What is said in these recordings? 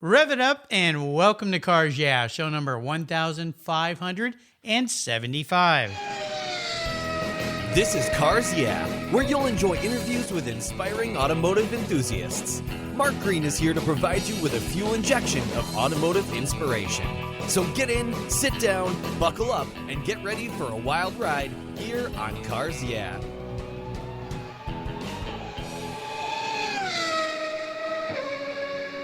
Rev it up and welcome to Cars Yeah, show number 1575. This is Cars Yeah, where you'll enjoy interviews with inspiring automotive enthusiasts. Mark Green is here to provide you with a fuel injection of automotive inspiration. So get in, sit down, buckle up, and get ready for a wild ride here on Cars Yeah.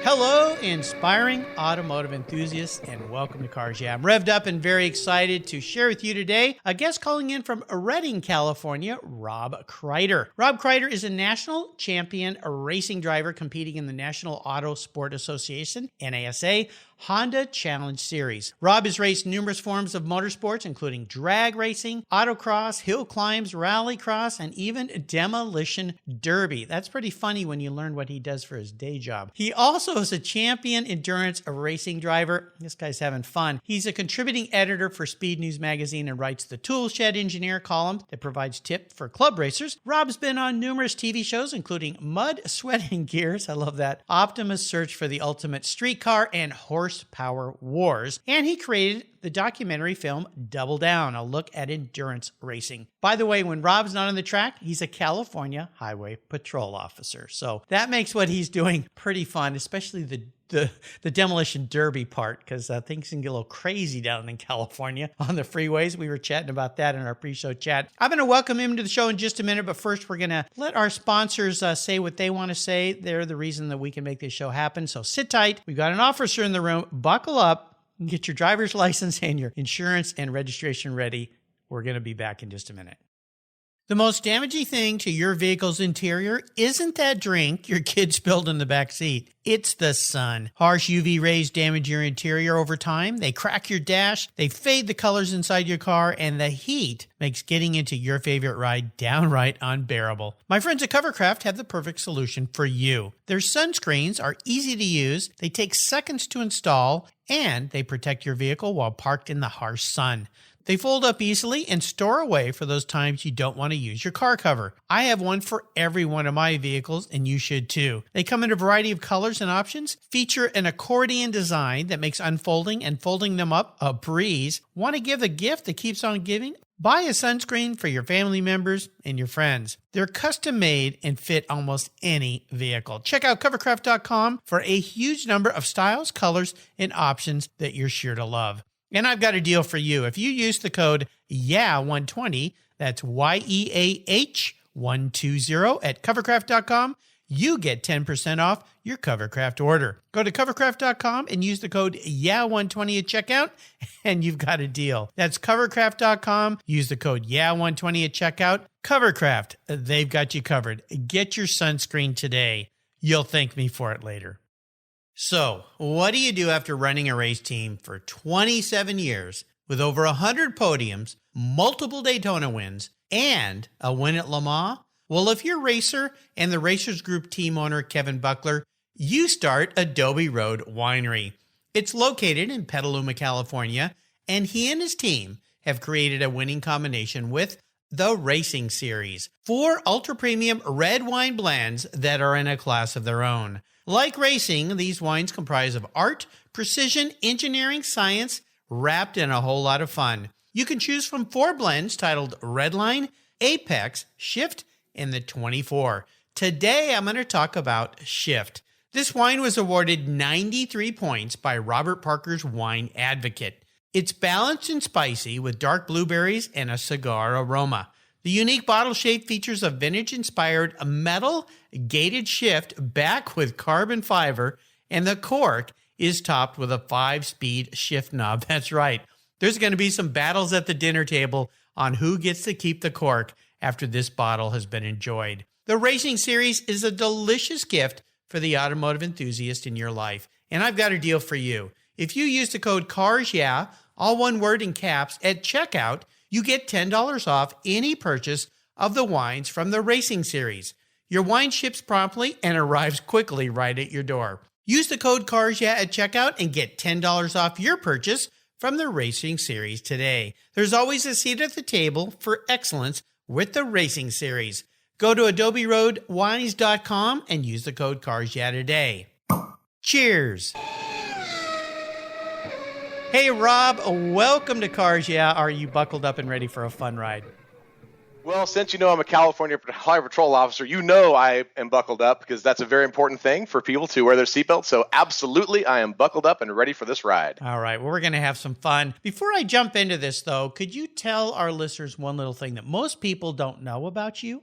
Hello, inspiring automotive enthusiasts, and welcome to Cars Yeah. I'm revved up and very excited to share with you today a guest calling in from Redding, California, Rob Krider. Rob Krider is a national champion racing driver competing in the National Auto Sport Association, NASA, Honda Challenge Series. Rob has raced numerous forms of motorsports, including drag racing, autocross, hill climbs, rallycross, and even demolition derby. That's pretty funny when you learn what he does for his day job. He also is a champion endurance racing driver. This guy's having fun. He's a contributing editor for SpeedNews magazine and writes the Toolshed Engineer column that provides tips for club racers. Rob's been on numerous TV shows, including Mud, Sweat, and Gears. I love that. Optimus Search for the Ultimate Streetcar and Horsepower Wars. And he created the documentary film Double Down, a look at endurance racing. By the way, when Rob's not on the track, he's a California Highway Patrol officer. So that makes what he's doing pretty fun, especially the demolition derby part, because things can get a little crazy down in California on the freeways. We were chatting about that in our pre-show chat. I'm going to welcome him to the show in just a minute, but first we're going to let our sponsors say what they want to say. They're the reason that we can make this show happen. So sit tight. We've got an officer in the room. Buckle up. Get your driver's license and your insurance and registration ready. We're going to be back in just a minute. The most damaging thing to your vehicle's interior isn't that drink your kid spilled in the back seat. It's the sun. Harsh UV rays damage your interior over time. They crack your dash, they fade the colors inside your car, and the heat makes getting into your favorite ride downright unbearable. My friends at Covercraft have the perfect solution for you. Their sunscreens are easy to use, they take seconds to install, and they protect your vehicle while parked in the harsh sun. They fold up easily and store away for those times you don't want to use your car cover. I have one for every one of my vehicles, and you should too. They come in a variety of colors and options, feature an accordion design that makes unfolding and folding them up a breeze. Want to give a gift that keeps on giving? Buy a sunscreen for your family members and your friends. They're custom made and fit almost any vehicle. Check out covercraft.com for a huge number of styles, colors, and options that you're sure to love. And I've got a deal for you. If you use the code YEAH120, that's YEAH120 at covercraft.com, you get 10% off your Covercraft order. Go to covercraft.com and use the code YEAH120 at checkout, and you've got a deal. That's covercraft.com. Use the code YEAH120 at checkout. Covercraft, they've got you covered. Get your sunscreen today. You'll thank me for it later. So, what do you do after running a race team for 27 years with over 100 podiums, multiple Daytona wins, and a win at Le Mans? Well, if you're a racer and the Racers Group team owner Kevin Buckler, you start Adobe Road Winery. It's located in Petaluma, California, and he and his team have created a winning combination with the Racing Series, 4 ultra-premium red wine blends that are in a class of their own. Like racing, these wines comprise of art, precision, engineering, science, wrapped in a whole lot of fun. You can choose from 4 blends titled Redline, Apex, Shift, and the 24. Today, I'm going to talk about Shift. This wine was awarded 93 points by Robert Parker's Wine Advocate. It's balanced and spicy with dark blueberries and a cigar aroma. The unique bottle shape features a vintage-inspired metal gated shift back with carbon fiber, and the cork is topped with a 5-speed shift knob. That's right. There's going to be some battles at the dinner table on who gets to keep the cork after this bottle has been enjoyed. The Racing Series is a delicious gift for the automotive enthusiast in your life, and I've got a deal for you. If you use the code CARSYEAH, all one word in caps, at checkout, you get $10 off any purchase of the wines from the Racing Series. Your wine ships promptly and arrives quickly right at your door. Use the code CARSYEAH at checkout and get $10 off your purchase from the Racing Series today. There's always a seat at the table for excellence with the Racing Series. Go to AdobeRoadWines.com and use the code CARSYEAH today. Cheers. Hey, Rob, welcome to Cars Yeah. Are you buckled up and ready for a fun ride? Well, since you know I'm a California Highway Patrol officer, you know I am buckled up because that's a very important thing for people to wear their seatbelt. So absolutely, I am buckled up and ready for this ride. All right, well, we're going to have some fun. Before I jump into this, though, could you tell our listeners one little thing that most people don't know about you?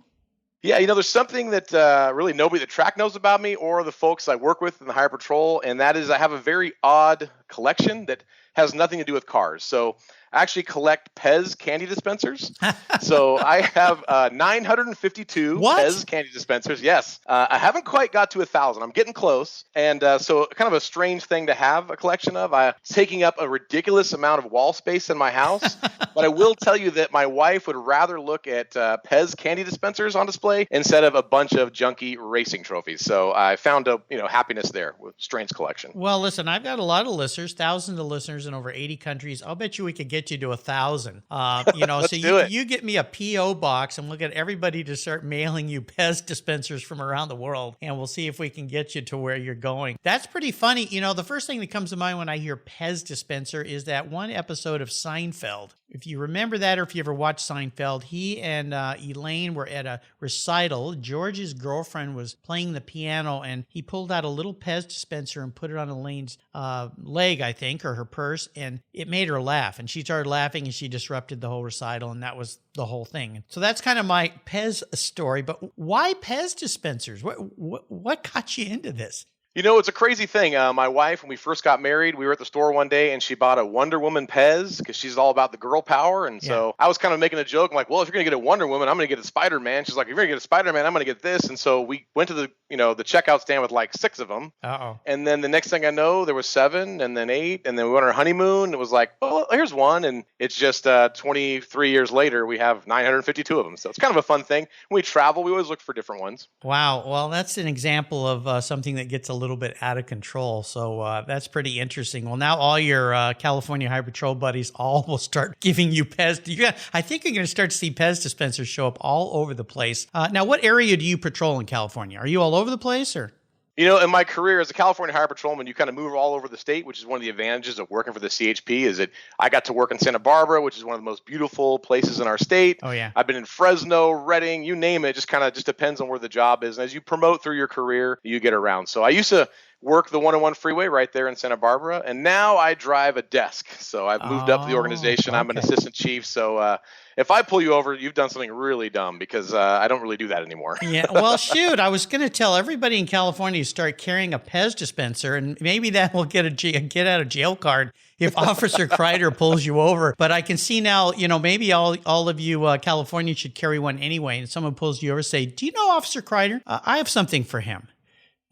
Yeah, there's something that really nobody at the track knows about me or the folks I work with in the Highway Patrol, and that is I have a very odd collection that has nothing to do with cars. So I actually collect Pez candy dispensers. So I have 952 Pez candy dispensers. Yes. I haven't quite got to 1,000. I'm getting close. And so kind of a strange thing to have a collection of. I'm taking up a ridiculous amount of wall space in my house. But I will tell you that my wife would rather look at Pez candy dispensers on display instead of a bunch of junky racing trophies. So I found a happiness there with strange collection. Well, listen, I've got a lot of listeners, thousands of listeners in over 80 countries. I'll bet you we could get you to 1,000. So you get me a P.O. box and we'll get everybody to start mailing you Pez dispensers from around the world, and we'll see if we can get you to where you're going. That's pretty funny. The first thing that comes to mind when I hear Pez dispenser is that one episode of Seinfeld. If you remember that, or if you ever watched Seinfeld, he and Elaine were at a recital. George's girlfriend was playing the piano, and he pulled out a little Pez dispenser and put it on Elaine's leg, I think, or her purse, and it made her laugh. And she started laughing, and she disrupted the whole recital, and that was the whole thing. So that's kind of my Pez story. But why Pez dispensers? What got you into this? It's a crazy thing. My wife, when we first got married, we were at the store one day and she bought a Wonder Woman Pez because she's all about the girl power. And so I was kind of making a joke. I'm like, well, if you're going to get a Wonder Woman, I'm going to get a Spider-Man. She's like, if you're going to get a Spider-Man, I'm going to get this. And so we went to the checkout stand with like 6 of them. Uh-oh. And then the next thing I know, there was 7 and then 8. And then we went on our honeymoon. It was like, well, here's one. And it's just 23 years later, we have 952 of them. So it's kind of a fun thing. When we travel, we always look for different ones. Wow. Well, that's an example of something that gets a little bit out of control. So that's pretty interesting. Well, now all your California Highway Patrol buddies all will start giving you Pez. I think you're going to start to see Pez dispensers show up all over the place. Now, what area do you patrol in California? Are you all over the place, or? In my career as a California Highway Patrolman, you kind of move all over the state, which is one of the advantages of working for the CHP, is that I got to work in Santa Barbara, which is one of the most beautiful places in our state. Oh, yeah. I've been in Fresno, Redding, you name it. Just depends on where the job is. And as you promote through your career, you get around. So I used to work the 101 freeway right there in Santa Barbara, and now I drive a desk. So I've moved up the organization. Okay. I'm an assistant chief. So if I pull you over, you've done something really dumb because I don't really do that anymore. Yeah, well, shoot, I was going to tell everybody in California to start carrying a Pez dispenser, and maybe that will get a get out of jail card if Officer Krider pulls you over. But I can see now, maybe all of you Californians should carry one anyway, and someone pulls you over, say, do you know Officer Krider? I have something for him.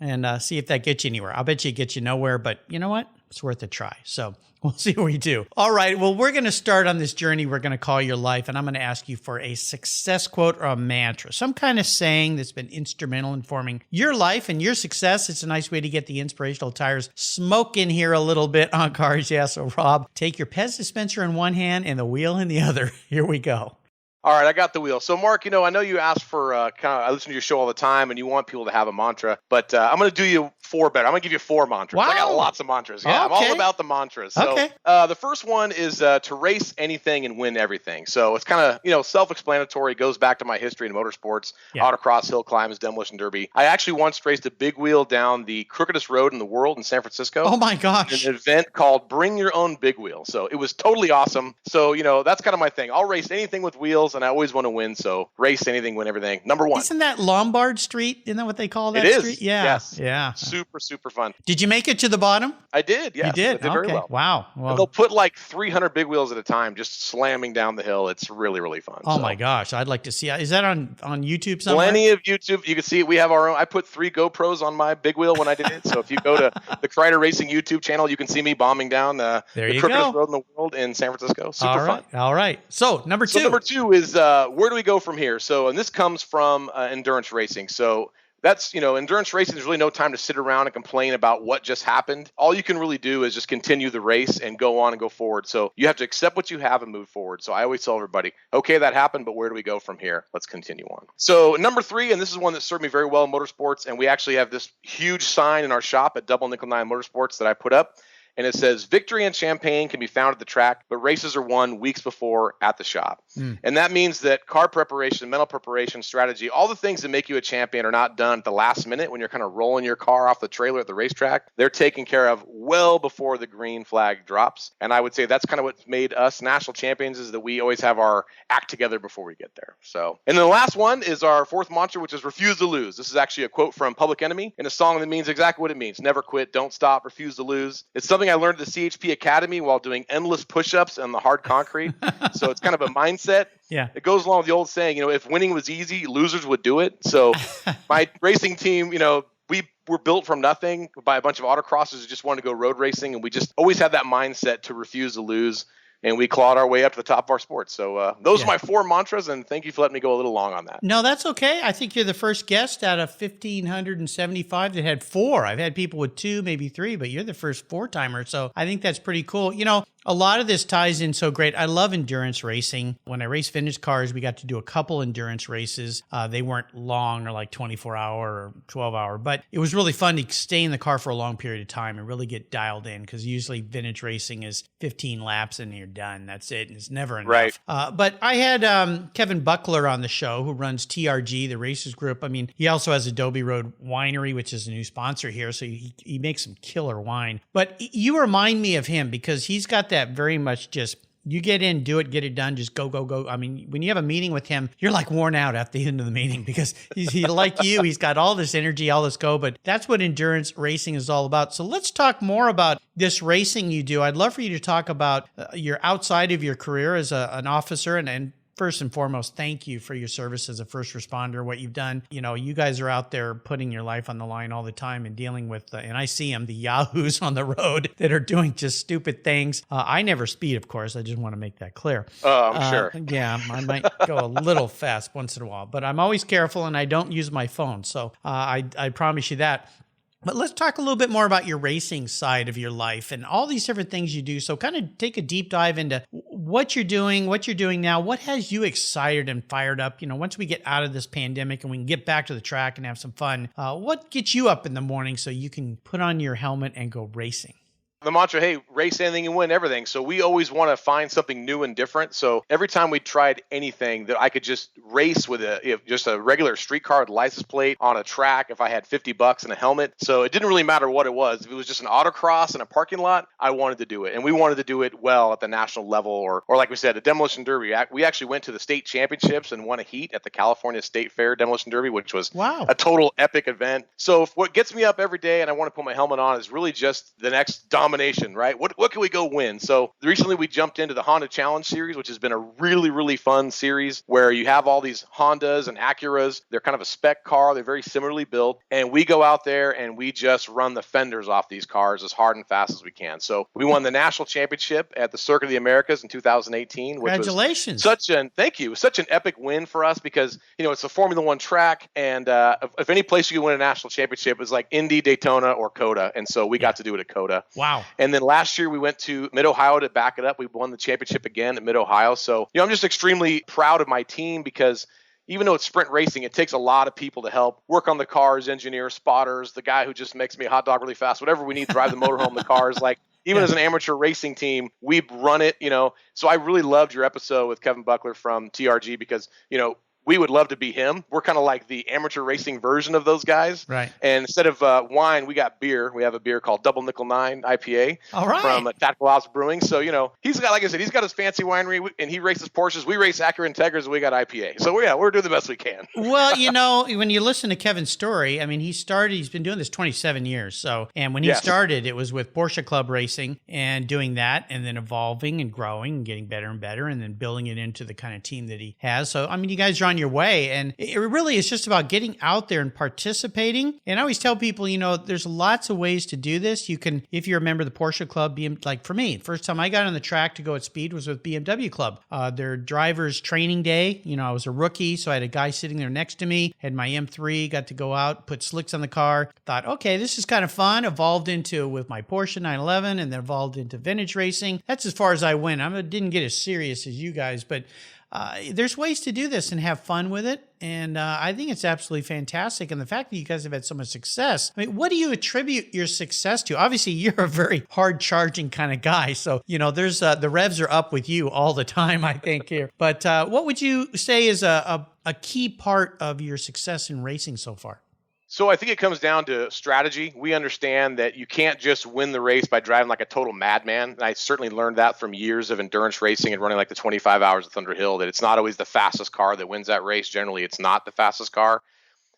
And see if that gets you anywhere. I'll bet you it gets you nowhere, but you know what? It's worth a try. So we'll see what we do. All right. Well, we're going to start on this journey we're going to call your life, and I'm going to ask you for a success quote or a mantra, some kind of saying that's been instrumental in forming your life and your success. It's a nice way to get the inspirational tires smoking here a little bit on Cars Yeah. So, Rob, take your Pez dispenser in one hand and the wheel in the other. Here we go. All right, I got the wheel. So, Mark, I know you asked for I listen to your show all the time, and you want people to have a mantra, but I'm going to do you 4 better. I'm going to give you 4 mantras. Wow. I got lots of mantras. Yeah, okay. I'm all about the mantras. So, okay. The first one is to race anything and win everything. So it's kind of, self-explanatory. Goes back to my history in motorsports, autocross, hill climbs, demolition derby. I actually once raced a big wheel down the crookedest road in the world in San Francisco. Oh, my gosh. An event called Bring Your Own Big Wheel. So it was totally awesome. So, that's kind of my thing. I'll race anything with wheels, and I always want to win. So race anything, win everything. Number 1. Isn't that Lombard Street? Isn't that what they call that street? It is. Yeah. Yes. Yeah. Super, super fun. Did you make it to the bottom? I did. Yes. You did? I did very well. Wow. Well, and they'll put like 300 big wheels at a time, just slamming down the hill. It's really, really fun. Oh my gosh. I'd like to see. Is that on YouTube somewhere? Plenty of YouTube. You can see it. We have our own. I put 3 GoPros on my big wheel when I did it. So if you go to the Krider Racing YouTube channel, you can see me bombing down the crookedest road in the world in San Francisco. Super fun. All right. So number 2. So number 2 is where do we go from here? So, and this comes from endurance racing. So that's, endurance racing, there's really no time to sit around and complain about what just happened. All you can really do is just continue the race and go on and go forward. So you have to accept what you have and move forward. So I always tell everybody, okay, that happened, but where do we go from here? Let's continue on. So number 3, and this is one that served me very well in motorsports, and we actually have this huge sign in our shop at Double Nickel 9 Motorsports that I put up. And it says, victory and champagne can be found at the track, but races are won weeks before at the shop. And that means that car preparation, mental preparation, strategy, all the things that make you a champion are not done at the last minute when you're kind of rolling your car off the trailer at the racetrack. They're taken care of well before the green flag drops. And I would say that's kind of what's made us national champions, is that we always have our act together before we get there. So, and then the last one is our 4th mantra, which is refuse to lose. This is actually a quote from Public Enemy in a song that means exactly what it means. Never quit, don't stop, refuse to lose. It's something I learned at the CHP Academy while doing endless push-ups on the hard concrete. So it's kind of a mindset. Yeah. It goes along with the old saying, if winning was easy, losers would do it. So my racing team, we were built from nothing by a bunch of autocrossers who just wanted to go road racing. And we just always had that mindset to refuse to lose. And we clawed our way up to the top of our sport. So those are my 4 mantras, and thank you for letting me go a little long on that. No, that's okay. I think you're the first guest out of 1,575 that had 4. I've had people with 2, maybe 3, but you're the first 4-timer. So I think that's pretty cool. A lot of this ties in so great. I love endurance racing. When I race vintage cars, we got to do a couple endurance races. They weren't long, or like 24-hour or 12-hour, but it was really fun to stay in the car for a long period of time and really get dialed in, because usually vintage racing is 15 laps and you're done. That's it. And it's never enough. Right. But I had Kevin Buckler on the show, who runs TRG, the Racers Group. I mean, he also has Adobe Road Winery, which is a new sponsor here. So he makes some killer wine. But you remind me of him, because he's got that very much just, you get in, do it, get it done, just go, go, go. I mean, when you have a meeting with him, you're like worn out at the end of the meeting, because he's like you, he's got all this energy, all this go, but that's what endurance racing is all about. So let's talk more about this racing you do. I'd love for you to talk about your outside of your career as an officer, and first and foremost, thank you for your service as a first responder, what you've done. You guys are out there putting your life on the line all the time and dealing with, and I see them, the yahoos on the road that are doing just stupid things. I never speed, of course. I just want to make that clear. Oh, I'm sure. Yeah, I might go a little fast once in a while, but I'm always careful, and I don't use my phone. So I promise you that. But let's talk a little bit more about your racing side of your life and all these different things you do. So kind of take a deep dive into what you're doing now. What has you excited and fired up? Once we get out of this pandemic and we can get back to the track and have some fun, what gets you up in the morning so you can put on your helmet and go racing? The mantra, hey, race anything and win everything. So we always want to find something new and different. So every time we tried anything that I could just race with just a regular street car with a license plate on a track, if I had $50 and a helmet. So it didn't really matter what it was. If it was just an autocross in a parking lot, I wanted to do it. And we wanted to do it well at the national level, or like we said, a demolition derby. We actually went to the state championships and won a heat at the California State Fair demolition derby, which was a total epic event. So what gets me up every day and I want to put my helmet on is really just the next domination, right? What can we go win? So recently we jumped into the Honda Challenge series, which has been a really, really fun series where you have all these Hondas and Acuras. They're kind of a spec car. They're very similarly built. And we go out there and we just run the fenders off these cars as hard and fast as we can. So we won the national championship at the Circuit of the Americas in 2018. Which Congratulations. Thank you. It was such an epic win for us because, it's a Formula One track. And if any place you can win a national championship, it's like Indy, Daytona, or COTA. And so we got to do it at COTA. Wow. And then last year we went to Mid-Ohio to back it up. We won the championship again at Mid-Ohio. So, I'm just extremely proud of my team because even though it's sprint racing, it takes a lot of people to help work on the cars, engineers, spotters, the guy who just makes me a hot dog really fast, whatever we need to drive the motorhome, the cars. Like, even as an amateur racing team, we run it, So I really loved your episode with Kevin Buckler from TRG because, we would love to be him. We're kind of like the amateur racing version of those guys. Right. And instead of wine, we got beer. We have a beer called Double Nickel 9 IPA from Tactical Ops Brewing. So, he's got, like I said, he's got his fancy winery and he races Porsches. We race Acura Integras and we got IPA. So, we're doing the best we can. Well, when you listen to Kevin's story, I mean, he's been doing this 27 years. So, and when he started, it was with Porsche Club Racing and doing that and then evolving and growing and getting better and better and then building it into the kind of team that he has. So, I mean, you guys are on your way. And it really is just about getting out there and participating. And I always tell people, there's lots of ways to do this. You can, if you're a member of the Porsche Club, like for me, first time I got on the track to go at speed was with BMW Club. Their driver's training day, I was a rookie, so I had a guy sitting there next to me, had my M3, got to go out, put slicks on the car, thought, okay, this is kind of fun, evolved into with my Porsche 911 and then evolved into vintage racing. That's as far as I went. I didn't get as serious as you guys, but there's ways to do this and have fun with it. And I think it's absolutely fantastic. And the fact that you guys have had so much success, what do you attribute your success to? Obviously, you're a very hard charging kind of guy. So, there's the revs are up with you all the time, I think here. But what would you say is a key part of your success in racing so far? So I think it comes down to strategy. We understand that you can't just win the race by driving like a total madman. And I certainly learned that from years of endurance racing and running like the 25 hours of Thunder Hill, that it's not always the fastest car that wins that race. Generally, it's not the fastest car.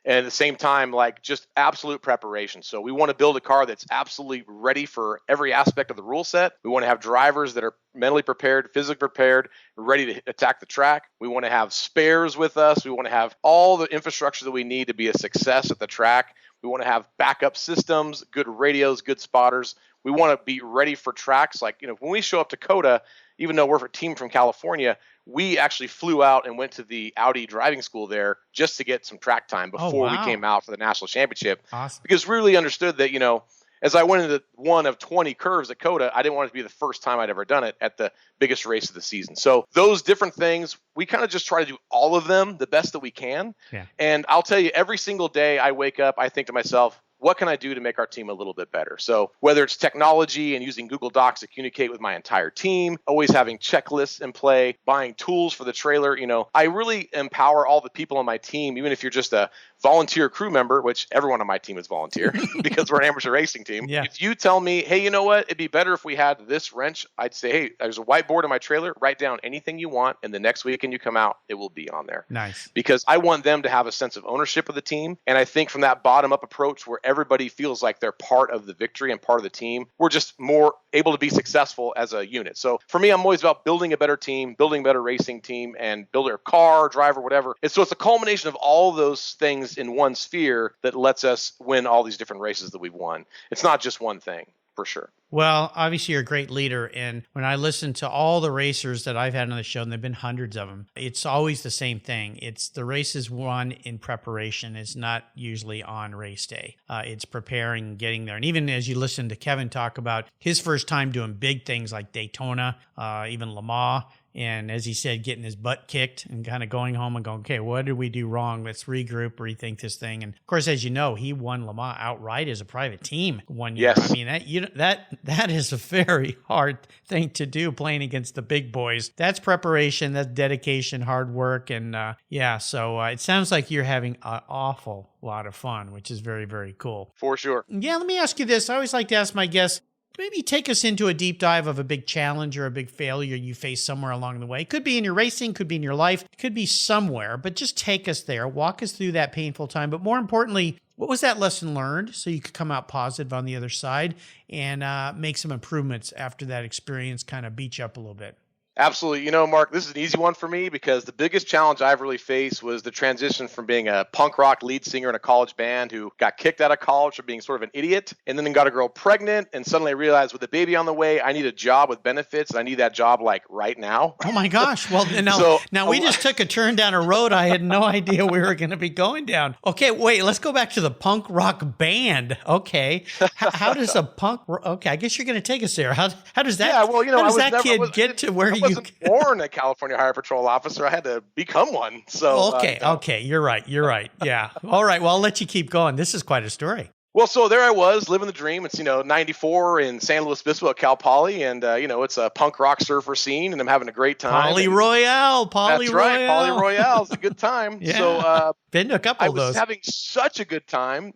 And at the same time, like just absolute preparation. So we want to build a car that's absolutely ready for every aspect of the rule set. We want to have drivers that are mentally prepared, physically prepared, ready to attack the track. We want to have spares with us. We want to have all the infrastructure that we need to be a success at the track. We want to have backup systems, good radios, good spotters. We want to be ready for tracks. Like, when we show up to COTA, even though we're a team from California, we actually flew out and went to the Audi driving school there just to get some track time before we came out for the national championship. Awesome. Because we really understood that, as I went into one of 20 curves at COTA, I didn't want it to be the first time I'd ever done it at the biggest race of the season. So those different things, we kind of just try to do all of them the best that we can. Yeah. And I'll tell you, every single day I wake up, I think to myself, what can I do to make our team a little bit better? So whether it's technology and using Google Docs to communicate with my entire team, always having checklists in play, buying tools for the trailer, I really empower all the people on my team, even if you're just a volunteer crew member, which everyone on my team is volunteer because we're an amateur racing team. Yeah. If you tell me, hey, you know what, it'd be better if we had this wrench, I'd say, hey, there's a whiteboard in my trailer, write down anything you want, and the next weekend you come out, it will be on there. Nice. Because I want them to have a sense of ownership of the team. And I think from that bottom-up approach where everybody feels like they're part of the victory and part of the team, we're just more able to be successful as a unit. So for me, I'm always about building a better team, building a better racing team, and building a car, driver, whatever. And so it's a culmination of all those things in one sphere that lets us win all these different races that we've won. It's not just one thing, for sure. Well, obviously you're a great leader. And when I listen to all the racers that I've had on the show, and there've been hundreds of them, it's always the same thing. It's the race is won in preparation. It's not usually on race day. It's preparing, getting there. And even as you listen to Kevin talk about his first time doing big things like Daytona, even Le Mans, and as he said, getting his butt kicked and kind of going home and going, okay, what did we do wrong? Let's regroup, rethink this thing. And of course, as you know, he won Le Mans outright as a private team 1 year. Yes. I mean, that is a very hard thing to do, playing against the big boys. That's preparation, that's dedication, hard work. And so it sounds like you're having an awful lot of fun, which is very, very cool. For sure. Yeah, let me ask you this. I always like to ask my guests, maybe take us into a deep dive of a big challenge or a big failure you faced somewhere along the way. Could be in your racing, could be in your life, could be somewhere, but just take us there. Walk us through that painful time. But more importantly, what was that lesson learned so you could come out positive on the other side and make some improvements after that experience kind of beat you up a little bit? Absolutely. Mark, this is an easy one for me because the biggest challenge I've really faced was the transition from being a punk rock lead singer in a college band who got kicked out of college for being sort of an idiot and then got a girl pregnant and suddenly realized with a baby on the way, I need a job with benefits and I need that job like right now. Oh my gosh. Well, now we just took a turn down a road I had no idea we were going to be going down. Okay, wait, let's go back to the punk rock band. Okay. How does a punk, okay, I guess you're going to take us there. How does that, how does that kid get to where you... I wasn't born a California Highway Patrol officer. I had to become one. So okay. You're right. Yeah. All right. Well, I'll let you keep going. This is quite a story. Well, so there I was living the dream. It's, 94 in San Luis Obispo at Cal Poly. And, it's a punk rock surfer scene and I'm having a great time. Poly Royale. That's right. Poly Royale. It's a good time. Yeah. So Been to a couple I of was those. having such a good time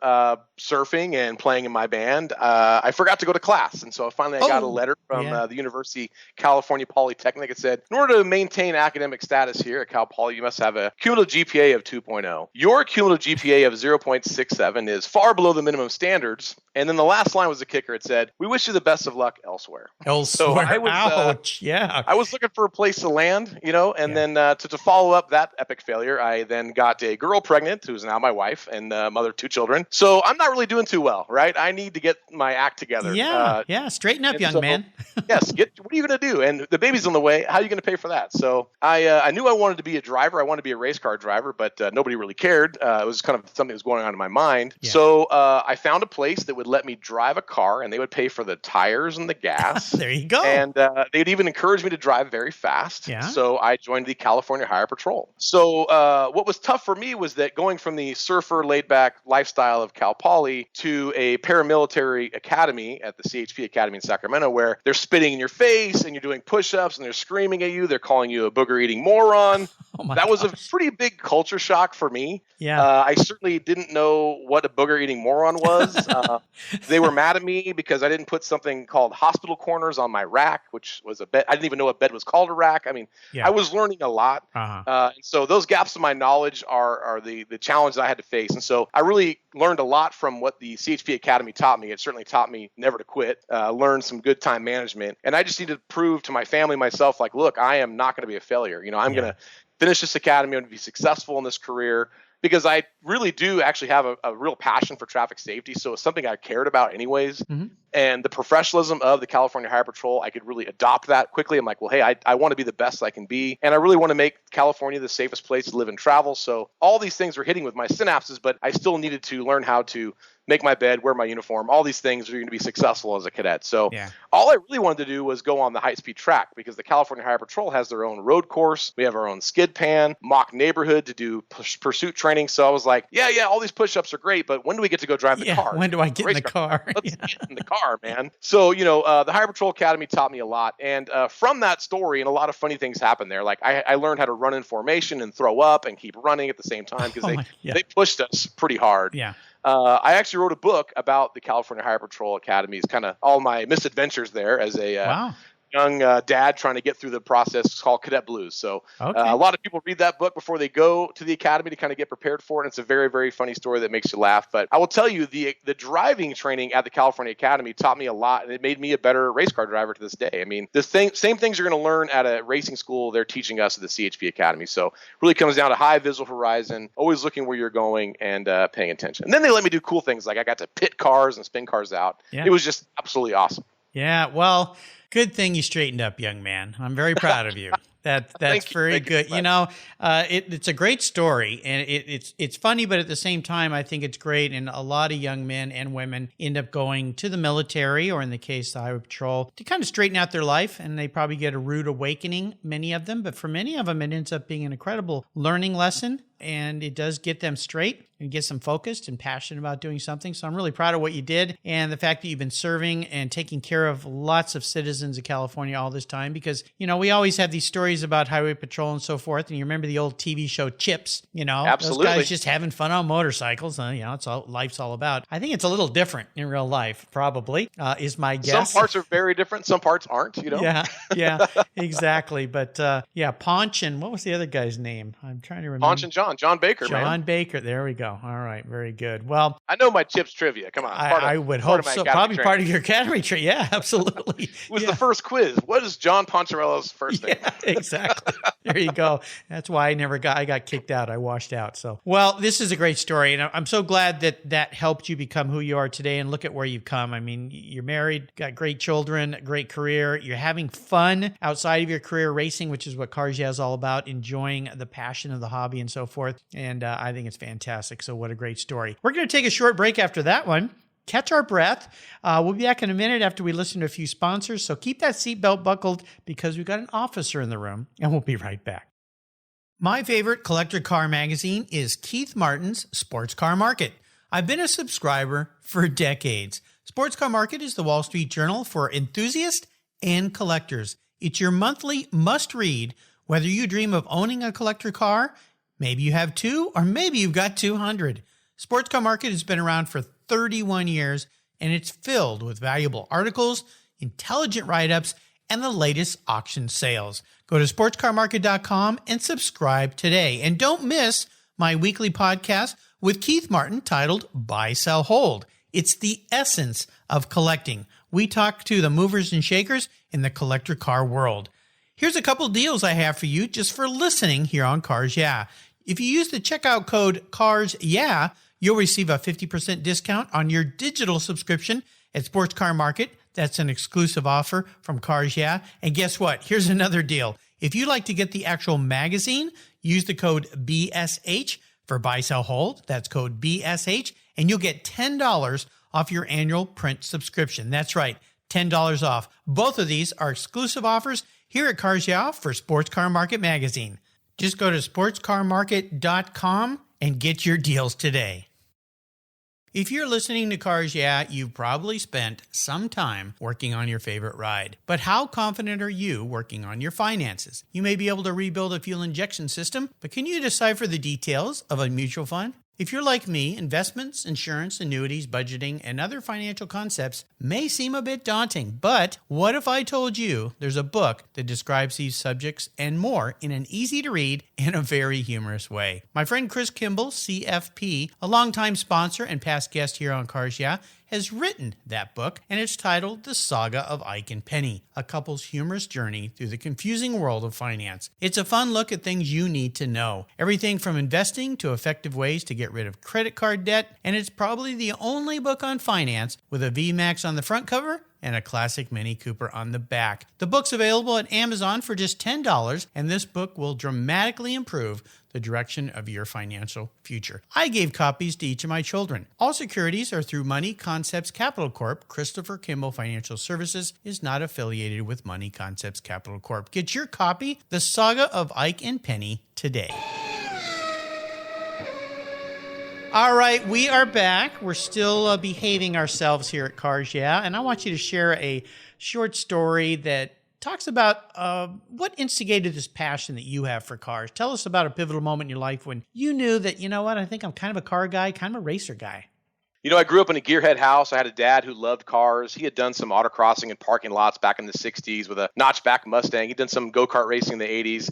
surfing and playing in my band. I forgot to go to class. And so finally I got a letter from the University California Polytechnic. It said, in order to maintain academic status here at Cal Poly, you must have a cumulative GPA of 2.0. Your cumulative GPA of 0.67 is far below the minimum standards. And then the last line was the kicker. It said, we wish you the best of luck elsewhere. So I was, ouch. Yeah. I was looking for a place to land, and then to follow up that epic failure, I then got a girl pregnant, who's now my wife and mother of 2 children. So I'm not really doing too well, right? I need to get my act together. Yeah. Straighten up, young man. Yes. What are you going to do? And the baby's on the way. How are you going to pay for that? So I knew I wanted to be a driver. I wanted to be a race car driver, but nobody really cared. It was kind of something that was going on in my mind. Yeah. So I found a place that would let me drive a car, and they would pay for the tires and the gas. There you go. And they'd even encourage me to drive very fast. Yeah. So I joined the California Highway Patrol. So what was tough for me was that going from the surfer laid-back lifestyle of Cal Poly to a paramilitary academy at the CHP Academy in Sacramento, where they're spitting in your face and you're doing push-ups and they're screaming at you. They're calling you a booger-eating moron. That was a pretty big culture shock for me. Yeah. I certainly didn't know what a booger-eating moron was. They were mad at me because I didn't put something called hospital corners on my rack, which was a bed. I didn't even know a bed was called a rack. I mean, I was learning a lot. And so those gaps in my knowledge are the challenge that I had to face. And so I really learned a lot from what the CHP Academy taught me. It certainly taught me never to quit, learn some good time management. And I just need to prove to my family, myself, like, look, I am not going to be a failure. I'm going to finish this academy. I'm going to be successful in this career, because I really do actually have a real passion for traffic safety. So it's something I cared about anyways. And the professionalism of the California Highway Patrol, I could really adopt that quickly. I'm like, well, hey, I want to be the best I can be. And I really want to make California the safest place to live and travel. So all these things were hitting with my synapses, but I still needed to learn how to make my bed, wear my uniform. All these things are going to be successful as a cadet. So all I really wanted to do was go on the high-speed track, because the California Highway Patrol has their own road course. We have our own skid pan, mock neighborhood to do pursuit training. So I was like, all these push-ups are great, but when do we get to go drive the car? When do I get in the car? Let's get in the car, man. So, the Highway Patrol Academy taught me a lot. And from that story, and a lot of funny things happened there. Like I learned how to run in formation and throw up and keep running at the same time, because they pushed us pretty hard. Yeah. I actually wrote a book about the California Highway Patrol Academy's kind of all my misadventures there as a young dad trying to get through the process. It's called Cadet Blues. So a lot of people read that book before they go to the academy to kind of get prepared for it. And it's a very, very funny story that makes you laugh. But I will tell you, the driving training at the California Academy taught me a lot, and it made me a better race car driver to this day. I mean, same things you're going to learn at a racing school, they're teaching us at the CHP Academy. So it really comes down to high visual horizon, always looking where you're going and paying attention. And then they let me do cool things. Like I got to pit cars and spin cars out. Yeah. It was just absolutely awesome. Yeah, well, good thing you straightened up, young man. I'm very proud of you. That's very good. It's a great story, and it's funny, but at the same time, I think it's great. And a lot of young men and women end up going to the military, or in the case, the Highway Patrol, to kind of straighten out their life, and they probably get a rude awakening, many of them. But for many of them, it ends up being an incredible learning lesson, and it does get them straight and gets them focused and passionate about doing something. So I'm really proud of what you did, and the fact that you've been serving and taking care of lots of citizens of California all this time, because, we always have these stories about Highway Patrol and so forth. And you remember the old TV show Chips, Absolutely. Those guys just having fun on motorcycles. It's all life's all about. I think it's a little different in real life, probably, is my guess. Some parts are very different. Some parts aren't, Yeah, exactly. But Ponch, and what was the other guy's name? I'm trying to remember. Ponch and John Baker, man. John Baker. There we go. All right. Very good. Well, I know my Chips trivia. Come on. I would hope so. Probably part of your academy training. Yeah, absolutely. It was the first quiz. What is John Poncharella's first name? Yeah, exactly. There you go. That's why I got kicked out. I washed out. So, well, this is a great story. And I'm so glad that helped you become who you are today, and look at where you've come. I mean, you're married, got great children, great career. You're having fun outside of your career racing, which is what Cars Yeah is all about, enjoying the passion of the hobby and so forth. And I think it's fantastic. So what a great story. We're going to take a short break after that one. Catch our breath. We'll be back in a minute after we listen to a few sponsors. So keep that seatbelt buckled, because we've got an officer in the room, and we'll be right back. My favorite collector car magazine is Keith Martin's Sports Car Market. I've been a subscriber for decades. Sports Car Market is the Wall Street Journal for enthusiasts and collectors. It's your monthly must-read, whether you dream of owning a collector car, Maybe you have 2, or maybe you've got 200. Sports Car Market has been around for 31 years, and it's filled with valuable articles, intelligent write-ups, and the latest auction sales. Go to sportscarmarket.com and subscribe today. And don't miss my weekly podcast with Keith Martin titled Buy, Sell, Hold. It's the essence of collecting. We talk to the movers and shakers in the collector car world. Here's a couple deals I have for you just for listening here on Cars Yeah. If you use the checkout code Cars Yeah, you'll receive a 50% discount on your digital subscription at Sports Car Market. That's an exclusive offer from Cars Yeah. And guess what? Here's another deal. If you'd like to get the actual magazine, use the code BSH for Buy, Sell, Hold. That's code BSH, and you'll get $10 off your annual print subscription. That's right, $10 off. Both of these are exclusive offers here at Cars Yeah for Sports Car Market magazine. Just go to sportscarmarket.com and get your deals today. If you're listening to Cars Yeah, you've probably spent some time working on your favorite ride. But how confident are you working on your finances? You may be able to rebuild a fuel injection system, but can you decipher the details of a mutual fund? If you're like me, investments, insurance, annuities, budgeting, and other financial concepts may seem a bit daunting, but what if I told you there's a book that describes these subjects and more in an easy-to-read and a very humorous way? My friend Chris Kimball, CFP, a longtime sponsor and past guest here on Cars Yeah, has written that book, and it's titled The Saga of Ike and Penny, a couple's humorous journey through the confusing world of finance. It's a fun look at things you need to know, everything from investing to effective ways to get rid of credit card debt, and it's probably the only book on finance with a VMAX on the front cover and a classic Mini Cooper on the back. The book's available at Amazon for just $10, and this book will dramatically improve the direction of your financial future. I gave copies to each of my children. All securities are through Money Concepts Capital Corp. Christopher Kimball Financial Services is not affiliated with Money Concepts Capital Corp. Get your copy, The Saga of Ike and Penny, today. All right, we are back. We're still behaving ourselves here at Cars Yeah, and I want you to share a short story that talks about what instigated this passion that you have for cars. Tell us about a pivotal moment in your life when you knew that, you know what, I think I'm kind of a car guy, kind of a racer guy. You know, I grew up in a gearhead house. I had a dad who loved cars. He had done some autocrossing in parking lots back in the 60s with a notchback Mustang. He'd done some go-kart racing in the 80s.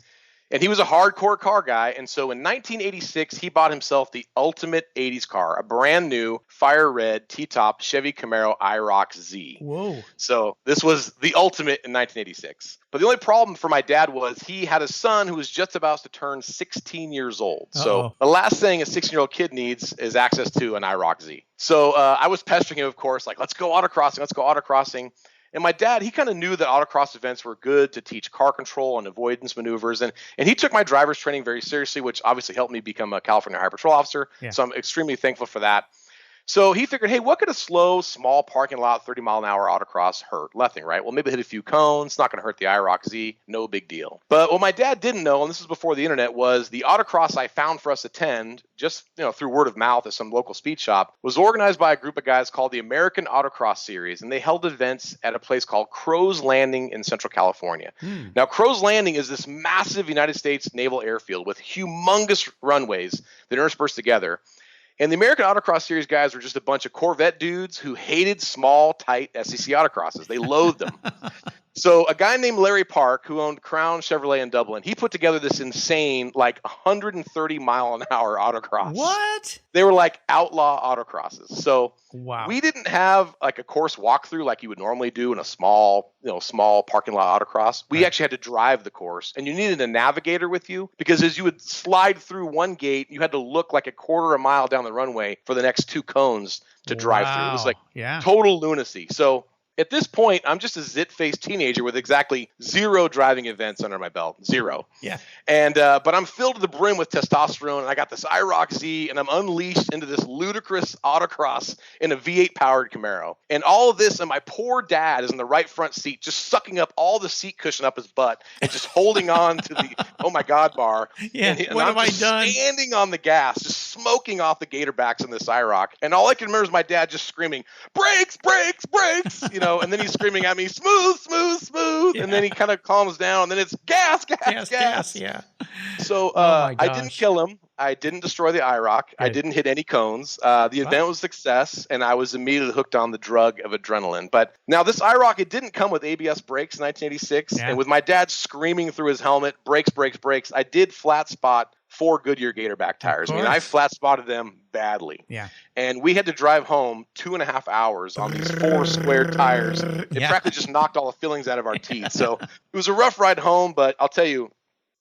And he was a hardcore car guy. And so in 1986, he bought himself the ultimate 80s car, a brand new fire red T-top Chevy Camaro IROC Z. Whoa. So this was the ultimate in 1986. But the only problem for my dad was he had a son who was just about to turn 16 years old. Uh-oh. So the last thing a 16-year-old kid needs is access to an IROC Z. So I was pestering him, of course, like, let's go autocrossing. And my dad, he kind of knew that autocross events were good to teach car control and avoidance maneuvers. And he took my driver's training very seriously, which obviously helped me become a California Highway Patrol officer. Yeah. So I'm extremely thankful for that. So he figured, hey, what could a slow, small parking lot, 30-mile-an-hour autocross hurt? Nothing, right? Well, maybe hit a few cones. It's not going to hurt the IROC Z. No big deal. But what my dad didn't know, and this was before the internet, was the autocross I found for us to attend, just through word of mouth at some local speed shop, was organized by a group of guys called the American Autocross Series, and they held events at a place called Crow's Landing in Central California. Now, Crow's Landing is this massive United States naval airfield with humongous runways that are interspersed together. And the American Autocross Series guys were just a bunch of Corvette dudes who hated small, tight SEC autocrosses. They loathed them. So a guy named Larry Park, who owned Crown Chevrolet in Dublin, he put together this insane, 130-mile-an-hour autocross. What? They were like outlaw autocrosses. So wow. We didn't have a course walkthrough like you would normally do in a small parking lot autocross. We actually had to drive the course, and you needed a navigator with you because as you would slide through one gate, you had to look like a quarter of a mile down the runway for the next two cones to drive through. It was total lunacy. So at this point, I'm just a zit-faced teenager with exactly 0 driving events under my belt. 0. Yeah. And but I'm filled to the brim with testosterone, and I got this IROC Z, and I'm unleashed into this ludicrous autocross in a V8 powered Camaro. And all of this, and my poor dad is in the right front seat, just sucking up all the seat cushion up his butt and just holding on to the oh my God bar. Yeah. And what I'm have I done? Standing on the gas, just smoking off the gator backs in this IROC. And all I can remember is my dad just screaming, "Brakes, brakes, brakes!" And then he's screaming at me, "Smooth, smooth, smooth." Yeah. And then he kind of calms down, and then it's gas. Yeah. So Oh my I didn't gosh. kill him. I didn't destroy the IROC. I Good. didn't hit any cones. The What? event was a success, and I was immediately hooked on the drug of adrenaline. But now this IROC, it didn't come with ABS brakes in 1986. Yeah. And with my dad screaming through his helmet, brakes, brakes, brakes, I did flat spot 4 Goodyear Gatorback tires. I mean, I course. flat spotted them badly. Yeah. And we had to drive home 2.5 hours on these 4 square tires. It Yeah. practically just knocked all the fillings out of our teeth. So it was a rough ride home, but I'll tell you,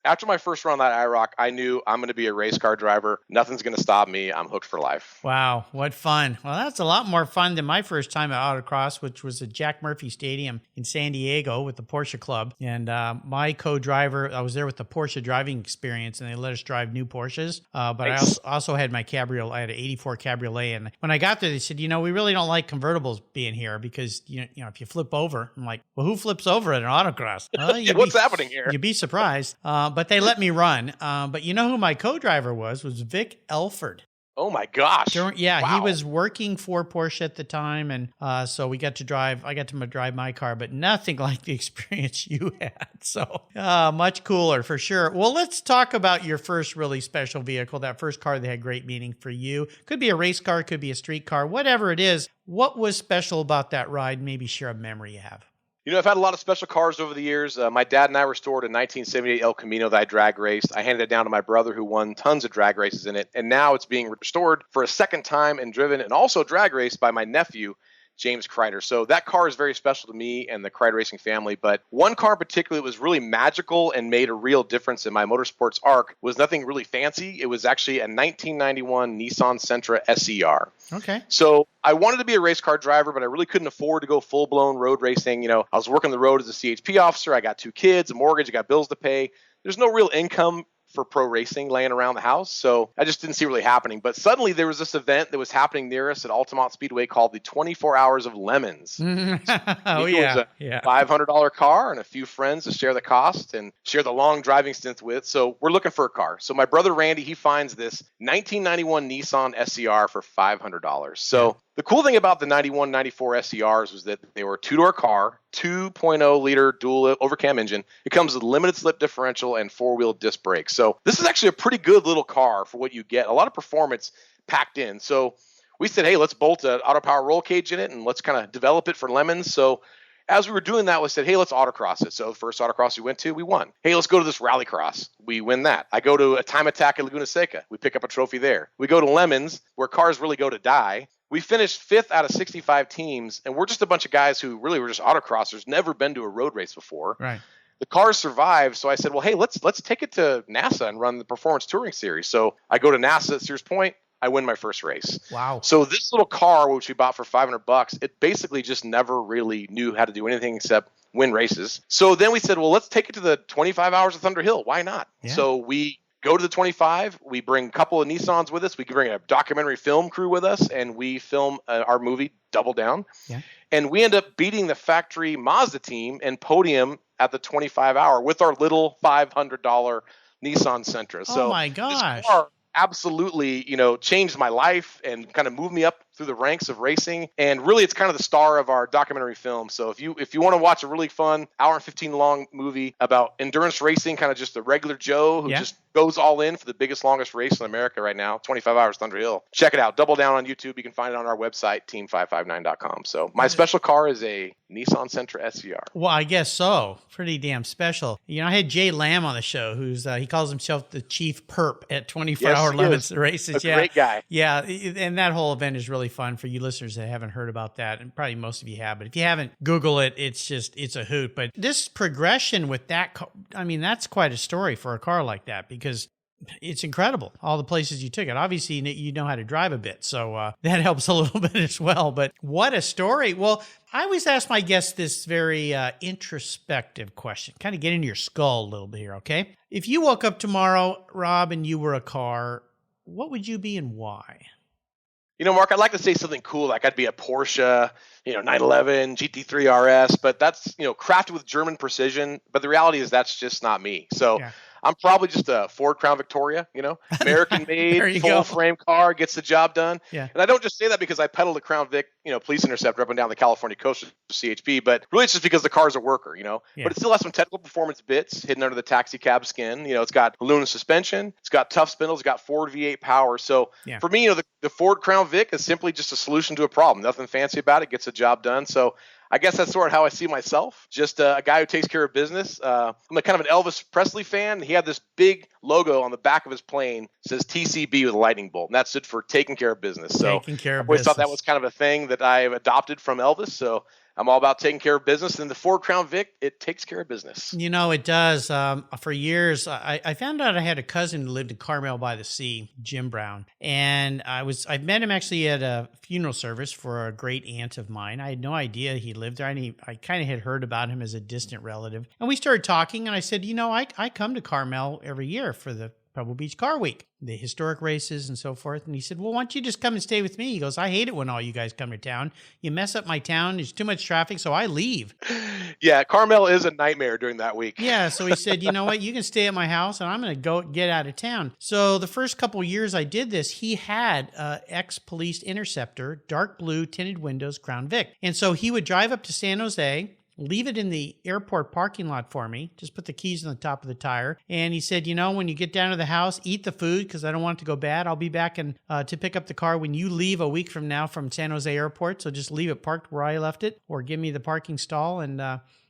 after my first run on that IROC, I knew I'm going to be a race car driver. Nothing's going to stop me. I'm hooked for life. Wow, what fun. Well, that's a lot more fun than my first time at autocross, which was at Jack Murphy Stadium in San Diego with the Porsche Club. And my co-driver, I was there with the Porsche driving experience, and they let us drive new Porsches. But Nice. I also had my cabriolet. I had an 84 Cabriolet. And when I got there, they said, we really don't like convertibles being here because, if you flip over, I'm like, well, who flips over at an autocross? Well, What's happening here? You'd be surprised. But they let me run. But you know who my co-driver was Vic Elford. Oh my gosh. He Wow. was working for Porsche at the time. And so I got to drive my car, but nothing like the experience you had. So much cooler for sure. Well, let's talk about your first really special vehicle, that first car that had great meaning for you. Could be a race car, could be a street car, whatever it is. What was special about that ride? Maybe share a memory you have. I've had a lot of special cars over the years. My dad and I restored a 1978 El Camino that I drag raced. I handed it down to my brother who won tons of drag races in it. And now it's being restored for a second time and driven and also drag raced by my nephew, James Krider. So that car is very special to me and the Krider Racing family. But one car in particular that was really magical and made a real difference in my motorsports arc was nothing really fancy. It was actually a 1991 Nissan Sentra SER. Okay. So I wanted to be a race car driver, but I really couldn't afford to go full-blown road racing. I was working the road as a CHP officer. I got 2 kids, a mortgage, I got bills to pay. There's no real income for pro racing laying around the house. So I just didn't see it really happening. But suddenly there was this event that was happening near us at Altamont Speedway called the 24 Hours of Lemons. Oh, It yeah. was a Yeah. $500 car and a few friends to share the cost and share the long driving stints with. So we're looking for a car. So my brother Randy, he finds this 1991 Nissan SER for $500. So the cool thing about the 91, 94 SERs was that they were a 2-door car, 2.0 liter dual overcam engine. It comes with limited slip differential and 4-wheel disc brakes. So this is actually a pretty good little car for what you get. A lot of performance packed in. So we said, hey, let's bolt an auto power roll cage in it and let's kind of develop it for lemons. So as we were doing that, we said, hey, let's autocross it. So the first autocross we went to, we won. Hey, let's go to this rally cross. We win that. I go to a time attack at Laguna Seca. We pick up a trophy there. We go to Lemons, where cars really go to die. We finished 5th out of 65 teams, and we're just a bunch of guys who really were just autocrossers, never been to a road race before. Right. The cars survived, so I said, well, hey, let's take it to NASA and run the Performance Touring Series. So I go to NASA at Sears Point. I win my first race. Wow. So this little car, which we bought for $500, it basically just never really knew how to do anything except win races. So then we said, well, let's take it to the 25 Hours of Thunder Hill. Why not? Yeah. So we go to the 25. We bring a couple of Nissans with us. We can bring a documentary film crew with us, and we film our movie Double Down. Yeah. And we end up beating the factory Mazda team and podium at the 25 hour with our little $500 Nissan Sentra. Oh So my gosh. this car absolutely, changed my life and kind of moved me up through the ranks of racing. And really, it's kind of the star of our documentary film. So if you want to watch a really fun hour and 15 long movie about endurance racing, kind of just a regular Joe who just goes all in for the biggest, longest race in America right now, 25 Hours Thunder Hill. Check it out. Double Down on YouTube. You can find it on our website, team559.com. So my special car is a Nissan Sentra SVR. Well, I guess so. Pretty damn special. I had Jay Lamb on the show, who's he calls himself the chief perp at 24-hour limits races. A great guy. Yeah, and that whole event is really fun for you listeners that haven't heard about that, and probably most of you have. But if you haven't, Google it. It's a hoot. But this progression with that, that's quite a story for a car like that, because it's incredible, all the places you took it. Obviously, you know how to drive a bit, so that helps a little bit as well. But what a story. Well, I always ask my guests this very introspective question, kind of get into your skull a little bit here, okay? If you woke up tomorrow, Rob, and you were a car, what would you be and why? Mark, I'd like to say something cool, like I'd be a Porsche 911, GT3 RS, but that's, crafted with German precision. But the reality is that's just not me. So Yeah. I'm probably just a Ford Crown Victoria, American There made, you full go. frame car, gets the job done. Yeah. And I don't just say that because I pedaled a Crown Vic, police interceptor up and down the California coast with CHP, but really it's just because the car's a worker, Yeah. But it still has some technical performance bits hidden under the taxi cab skin. It's got aluminum suspension, it's got tough spindles, it's got Ford V8 power. So Yeah. for me, the Ford Crown Vic is simply just a solution to a problem. Nothing fancy about it, gets the job done. So I guess that's sort of how I see myself. Just a guy who takes care of business. I'm a kind of an Elvis Presley fan. He had this big logo on the back of his plane, says TCB with a lightning bolt, and that's it for taking care of business. So Taking care of I always thought that business. was kind of a thing that I adopted from Elvis. So I'm all about taking care of business. And the Ford Crown Vic, it takes care of business. It does. For years, I found out I had a cousin who lived in Carmel by the Sea, Jim Brown. And I met him actually at a funeral service for a great aunt of mine. I had no idea he lived there. I kind of had heard about him as a distant relative. And we started talking, and I said, I come to Carmel every year for the Pebble Beach Car Week, the historic races and so forth. And he said, well, why don't you just come and stay with me? He goes, I hate it when all you guys come to town. You mess up my town. There's too much traffic, so I leave. Yeah, Carmel is a nightmare during that week. Yeah, so he said, you know what? You can stay at my house, and I'm going to go get out of town. So the first couple of years I did this, he had a ex-police Interceptor, dark blue, tinted windows, Crown Vic. And so he would drive up to San Jose, leave it in the airport parking lot for me, just put the keys on the top of the tire. And he said, when you get down to the house, eat the food because I don't want it to go bad. I'll be back to pick up the car when you leave a week from now from San Jose Airport. So just leave it parked where I left it or give me the parking stall and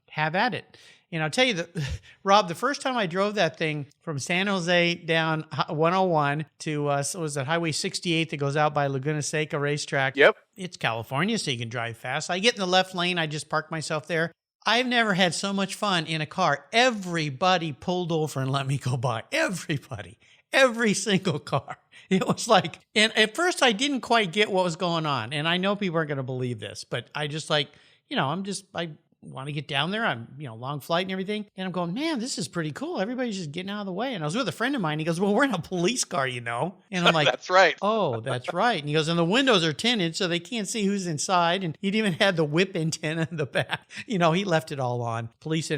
have at it. And I'll tell you, Rob, the first time I drove that thing from San Jose down 101 to, was that Highway 68 that goes out by Laguna Seca racetrack? Yep. It's California, so you can drive fast. I get in the left lane. I just park myself there. I've never had so much fun in a car. Everybody pulled over and let me go by. Everybody. Every single car. It was like, and at first I didn't quite get what was going on. And I know people aren't going to believe this, but I just I want to get down there. I'm, long flight and everything. And I'm going, man, this is pretty cool. Everybody's just getting out of the way. And I was with a friend of mine. He goes, well, we're in a police car, And I'm like, that's right. Oh, that's right. And he goes, and the windows are tinted so they can't see who's inside. And he'd even had the whip antenna in the back. He left it all on. Police